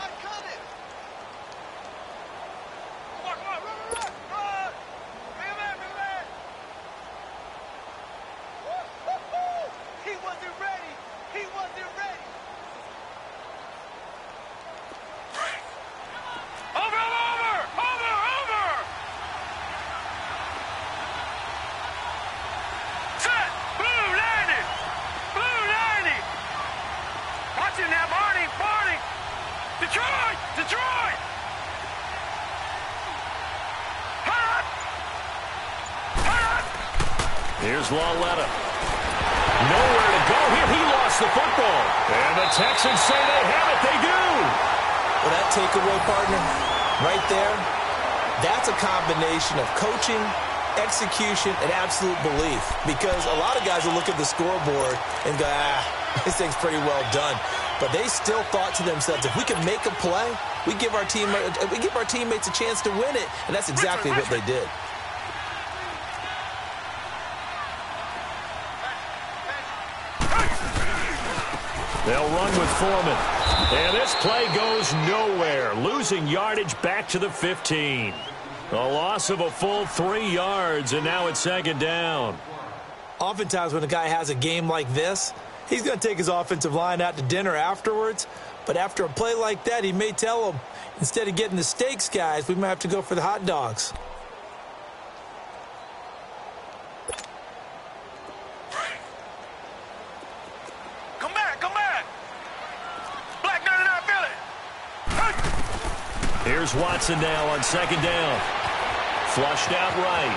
Here's Lawletta. Nowhere to go here. He lost the football. And the Texans say they have it. They do. Well, that takeaway, partner, right there, that's a combination of coaching, execution, and absolute belief. Because a lot of guys will look at the scoreboard and go, this thing's pretty well done. But they still thought to themselves, if we can make a play, we give our teammates a chance to win it. And that's exactly what they did. They'll run with Foreman. And this play goes nowhere. Losing yardage back to the 15. A loss of a full 3 yards, and now it's second down. Oftentimes when a guy has a game like this, he's going to take his offensive line out to dinner afterwards. But after a play like that, he may tell them, instead of getting the steaks, guys, we might have to go for the hot dogs. Here's Watson now on second down. Flushed out right.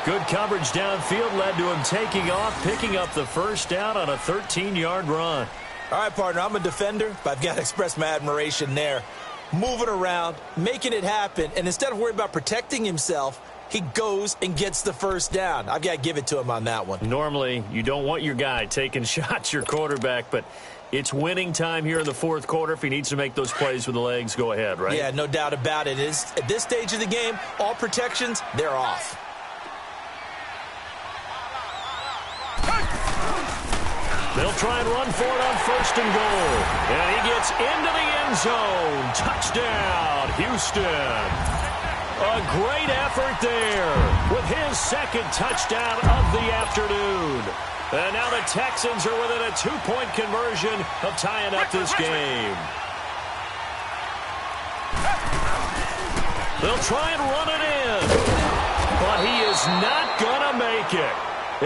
Good coverage downfield led to him taking off, picking up the first down on a 13-yard run. All right, partner, I'm a defender, but I've got to express my admiration there. Moving around, making it happen, and instead of worrying about protecting himself, he goes and gets the first down. I've got to give it to him on that one. Normally, you don't want your guy taking shots, your quarterback, but it's winning time here in the fourth quarter. If he needs to make those plays with the legs, go ahead, right? Yeah, no doubt about it. At this stage of the game, all protections, they're off. They'll try and run for it on 1st and goal. And he gets into the end zone. Touchdown, Houston. A great effort there with his 2nd touchdown of the afternoon. And now the Texans are within a 2-point conversion of tying up this game. They'll try and run it in, but he is not going to make it.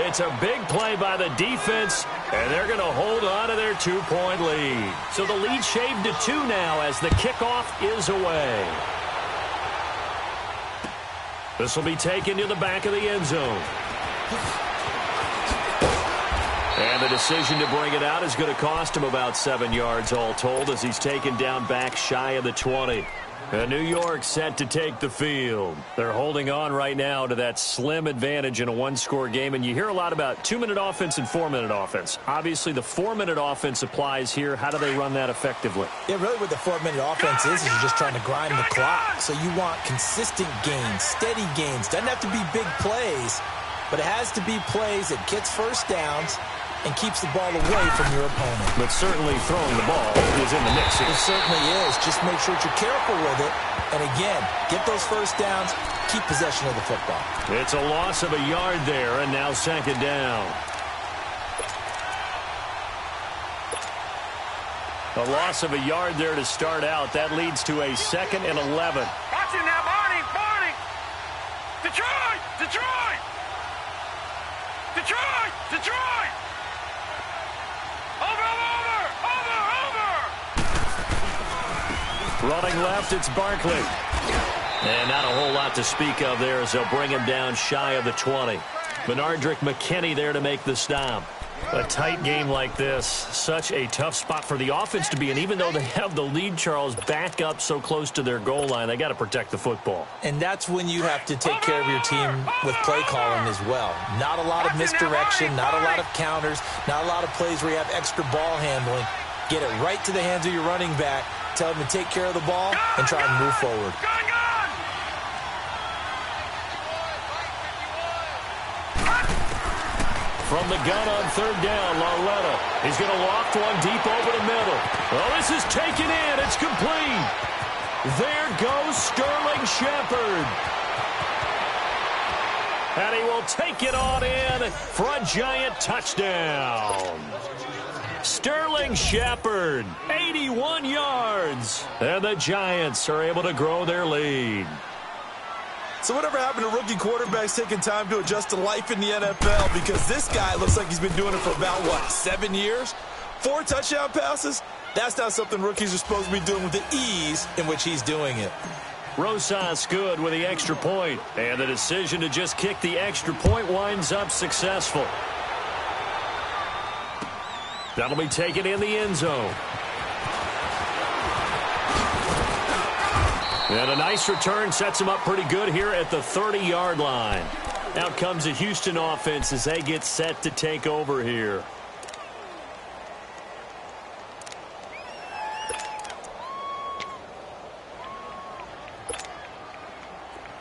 It's a big play by the defense, and they're going to hold on to their 2-point lead. So the lead shaved to 2 now as the kickoff is away. This will be taken to the back of the end zone. And the decision to bring it out is going to cost him about 7 yards all told as he's taken down back shy of the 20. And New York set to take the field. They're holding on right now to that slim advantage in a one-score game. And you hear a lot about 2-minute offense and 4-minute offense. Obviously, the 4-minute offense applies here. How do they run that effectively? Yeah, really what the 4-minute offense is you're just trying to grind the clock. So you want consistent gains, steady gains. Doesn't have to be big plays, but it has to be plays that gets first downs and keeps the ball away from your opponent. But certainly throwing the ball is in the mix here. It certainly is. Just make sure that you're careful with it. And again, get those first downs, keep possession of the football. It's a loss of a yard there, and now second down. A loss of a yard there to start out. That leads to a 2nd and 11. Watch it now, Barney, Barney. Detroit, Detroit. Detroit, Detroit. Running left, it's Barkley. And not a whole lot to speak of there as they'll bring him down shy of the 20. Benardrick McKinney there to make the stop. A tight game like this, such a tough spot for the offense to be in. Even though they have the lead, Charles, back up so close to their goal line, they got to protect the football. And that's when you have to take care of your team with play calling as well. Not a lot of misdirection, not a lot of counters, not a lot of plays where you have extra ball handling. Get it right to the hands of your running back. Tell them to take care of the ball and try and move forward. From the gun on third down, Lauletta. He's going to loft one deep over the middle. Oh, this is taken in. It's complete. There goes Sterling Shepard. And he will take it on in for a giant touchdown. Sterling Shepard, 81 yards. And the Giants are able to grow their lead. So whatever happened to rookie quarterbacks taking time to adjust to life in the NFL? Because this guy looks like he's been doing it for about, 7 years? 4 touchdown passes? That's not something rookies are supposed to be doing with the ease in which he's doing it. Rosas good with the extra point. And the decision to just kick the extra point winds up successful. That'll be taken in the end zone. And a nice return sets him up pretty good here at the 30-yard line. Out comes the Houston offense as they get set to take over here.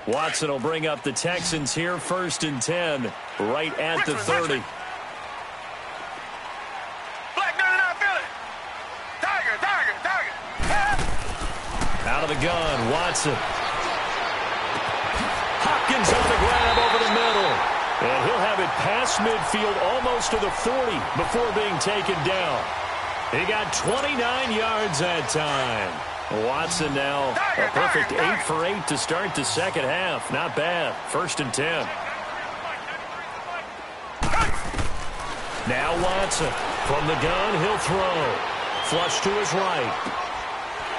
Watson will bring up the Texans here, 1st and 10, right at the 30. Out of the gun, Watson. Hopkins on the grab over the middle. And he'll have it past midfield almost to the 40 before being taken down. He got 29 yards that time. Watson now a perfect 8 for 8 to start the second half. Not bad. 1st and 10. Now Watson. From the gun, he'll throw. Flush to his right.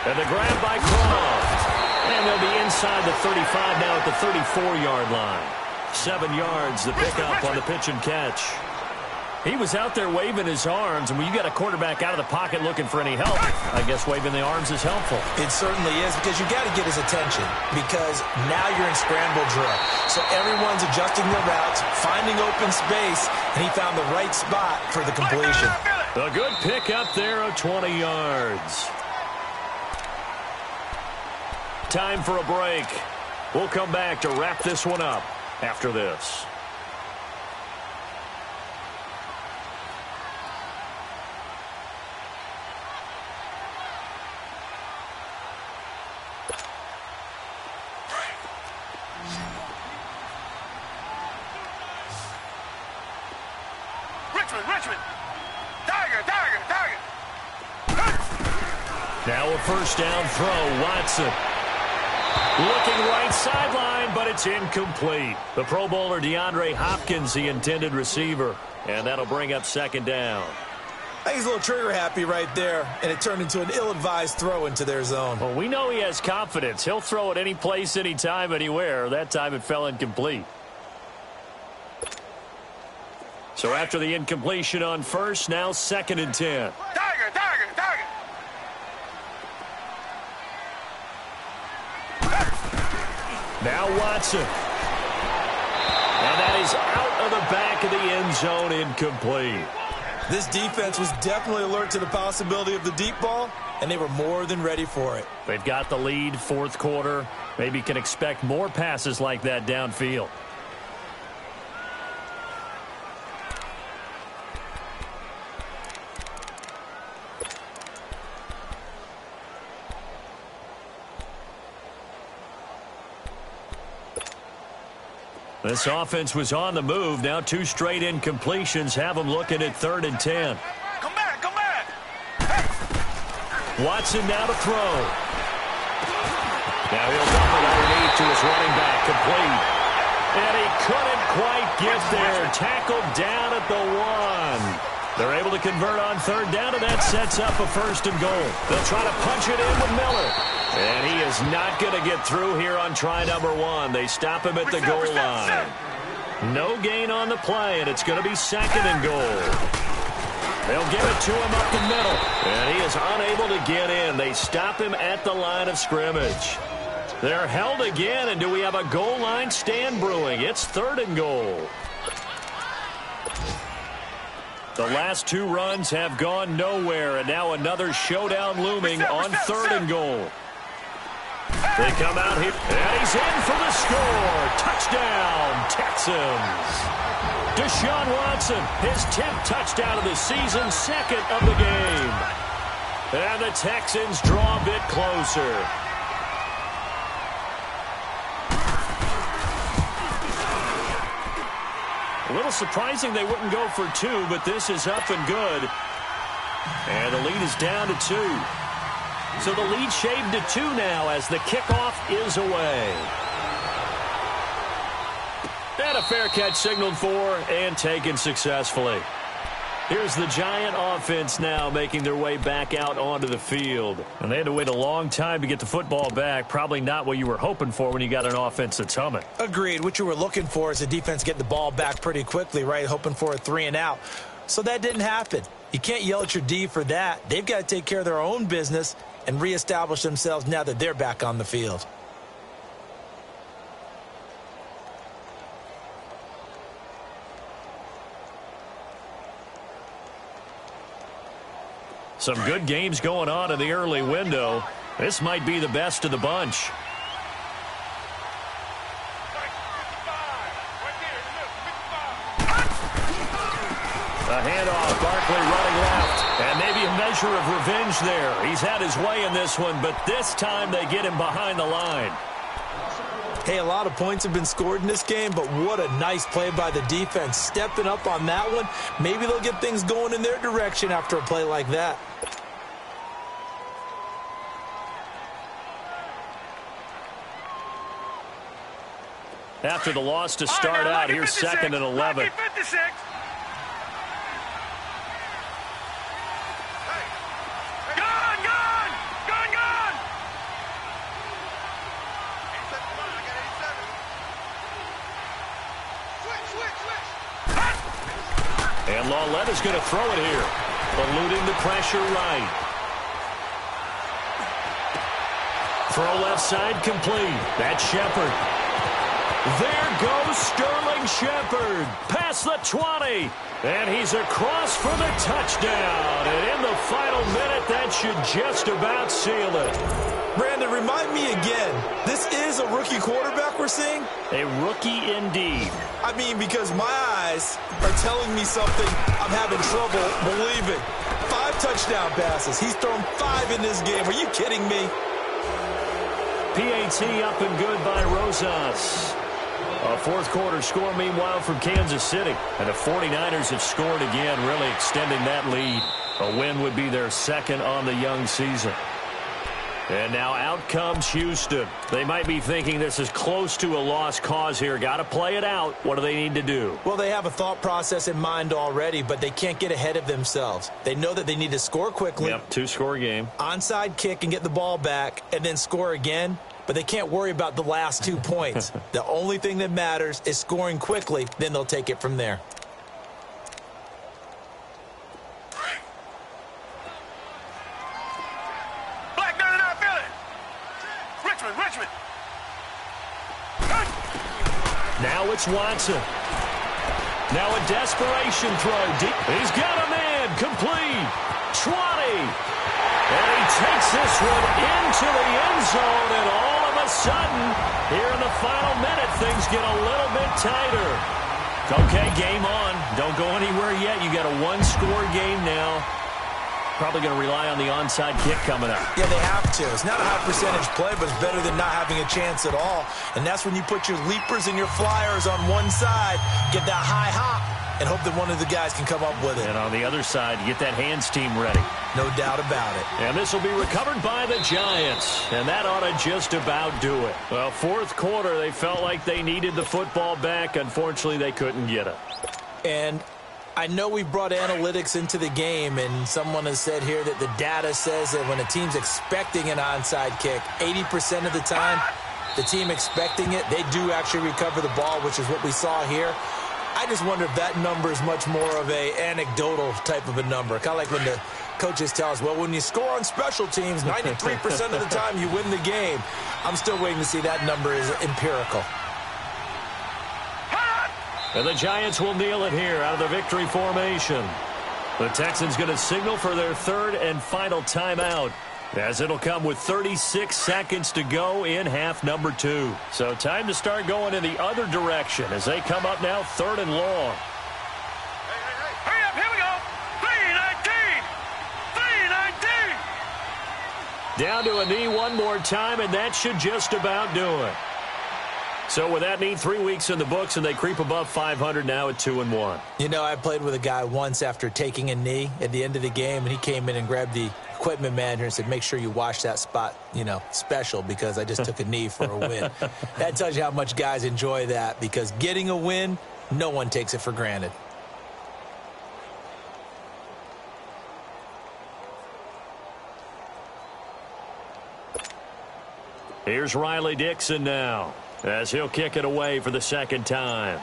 And the grab by Croft. And they'll be inside the 35 now at the 34-yard line. 7 yards, the pickup on the pitch and catch. He was out there waving his arms, and when you got a quarterback out of the pocket looking for any help, I guess waving the arms is helpful. It certainly is, because you got to get his attention, because now you're in scramble drill. So everyone's adjusting their routes, finding open space, and he found the right spot for the completion. A good pickup there of 20 yards. Time for a break. We'll come back to wrap this one up after this. Richmond. Tiger. Now a first down throw, Watson. Looking right sideline, but it's incomplete. The Pro Bowler DeAndre Hopkins, the intended receiver. And that'll bring up second down. I think he's a little trigger happy right there, and it turned into an ill-advised throw into their zone. Well, we know he has confidence. He'll throw it any place, anytime, anywhere. That time it fell incomplete. So after the incompletion on first, now 2nd and 10. Tiger. Now Watson. And that is out of the back of the end zone, incomplete. This defense was definitely alert to the possibility of the deep ball, and they were more than ready for it. They've got the lead, fourth quarter. Maybe can expect more passes like that downfield. This offense was on the move. Now 2 straight incompletions have them looking at 3rd and 10. Come back, come back. Watson now to throw. Now he'll dump it underneath to his running back, complete. And he couldn't quite get there. Tackled down at the 1. They're able to convert on 3rd down, and that sets up a 1st and goal. They'll try to punch it in with Miller. And he is not going to get through here on try number 1. They stop him at the goal line. No gain on the play, and it's going to be 2nd and goal. They'll give it to him up the middle. And he is unable to get in. They stop him at the line of scrimmage. They're held again, and do we have a goal line stand brewing? It's 3rd and goal. The last 2 runs have gone nowhere, and now another showdown looming on 3rd and goal. They come out here, and he's in for the score. Touchdown, Texans. Deshaun Watson, his 10th touchdown of the season, 2nd of the game. And the Texans draw a bit closer. A little surprising they wouldn't go for 2, but this is up and good. And the lead is down to 2. So the lead shaved to 2 now as the kickoff is away. And a fair catch signaled for and taken successfully. Here's the Giant offense now making their way back out onto the field. And they had to wait a long time to get the football back. Probably not what you were hoping for when you got an offense that's humming. Agreed. What you were looking for is the defense getting the ball back pretty quickly, right? Hoping for a 3 and out. So that didn't happen. You can't yell at your D for that. They've got to take care of their own business and reestablish themselves now that they're back on the field. Some good games going on in the early window. This might be the best of the bunch. A handoff, Barkley running left. And maybe a measure of revenge there. He's had his way in this one, but this time they get him behind the line. Hey, a lot of points have been scored in this game, but what a nice play by the defense. Stepping up on that one. Maybe they'll get things going in their direction after a play like that. After the loss to start out, here's 2nd and 11. And Lawlett is going to throw it here. Eluding the pressure right. Throw left side complete. That's Shepard. There goes Sterling Shepard. Past the 20. And he's across for the touchdown. And in the final minute, that should just about seal it. Brandon, remind me again, this is a rookie quarterback we're seeing? A rookie indeed. I mean, because my eyes are telling me something I'm having trouble believing. 5 touchdown passes. He's thrown 5 in this game. Are you kidding me? PAT up and good by Rosas. A fourth quarter score, meanwhile, from Kansas City. And the 49ers have scored again, really extending that lead. A win would be their 2nd on the young season. And now out comes Houston. They might be thinking this is close to a lost cause here. Got to play it out. What do they need to do? Well, they have a thought process in mind already, but they can't get ahead of themselves. They know that they need to score quickly. Yep, 2-score game. Onside kick and get the ball back and then score again. But they can't worry about the last 2 points. The only thing that matters is scoring quickly. Then they'll take it from there. Now it's Watson. Now a desperation throw. Deep. He's got a man. Complete. 20. And he takes this one into the end zone. And all of a sudden, here in the final minute, things get a little bit tighter. Okay, game on. Don't go anywhere yet. You got a one-score game now. Probably going to rely on the onside kick coming up. Yeah, they have to. It's not a high percentage play, but it's better than not having a chance at all. And that's when you put your leapers and your flyers on one side, get that high hop, and hope that one of the guys can come up with it. And on the other side, you get that hands team ready. No doubt about it. And this will be recovered by the Giants. And that ought to just about do it. Well, fourth quarter, they felt like they needed the football back. Unfortunately, they couldn't get it. And I know we brought analytics into the game, and someone has said here that the data says that when a team's expecting an onside kick, 80% of the time, the team expecting it, they do actually recover the ball, which is what we saw here. I just wonder if that number is much more of a anecdotal type of a number. Kind of like when the coaches tell us, well, when you score on special teams, 93% of the time you win the game. I'm still waiting to see that number is empirical. And the Giants will kneel it here out of the victory formation. The Texans going to signal for their third and final timeout, as it'll come with 36 seconds to go in half number 2. So time to start going in the other direction as they come up now third and long. Hurry up, here we go. 3-19. Down to a knee one more time, and that should just about do it. So with that knee, 3 weeks in the books, and they creep above 500 now at 2-1. You know, I played with a guy once after taking a knee at the end of the game, and he came in and grabbed the equipment manager and said, make sure you wash that spot, you know, special, because I just took a knee for a win. That tells you how much guys enjoy that, because getting a win, no one takes it for granted. Here's Riley Dixon now, as he'll kick it away for the second time.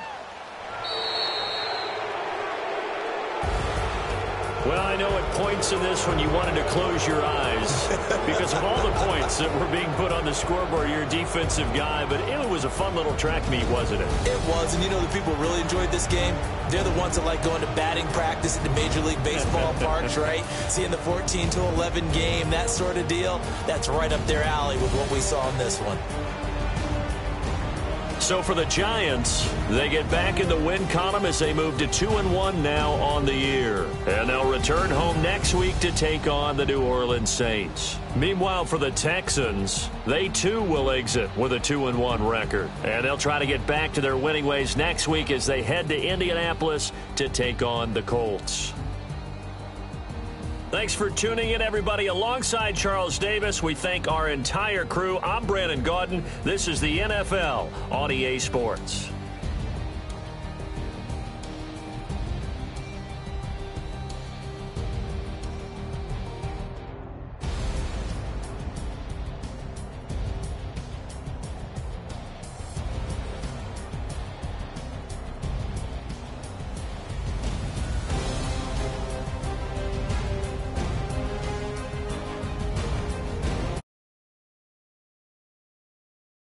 Well, I know at points in this when you wanted to close your eyes because of all the points that were being put on the scoreboard. You're a defensive guy, but it was a fun little track meet, wasn't it? It was, and you know the people really enjoyed this game? They're the ones that like going to batting practice at the Major League Baseball parks, right? Seeing the 14-11 game, that sort of deal. That's right up their alley with what we saw in this one. So for the Giants, they get back in the win column as they move to 2-1 now on the year. And they'll return home next week to take on the New Orleans Saints. Meanwhile, for the Texans, they too will exit with a 2-1 record. And they'll try to get back to their winning ways next week as they head to Indianapolis to take on the Colts. Thanks for tuning in, everybody. Alongside Charles Davis, we thank our entire crew. I'm Brandon Gaudin. This is the NFL on EA Sports.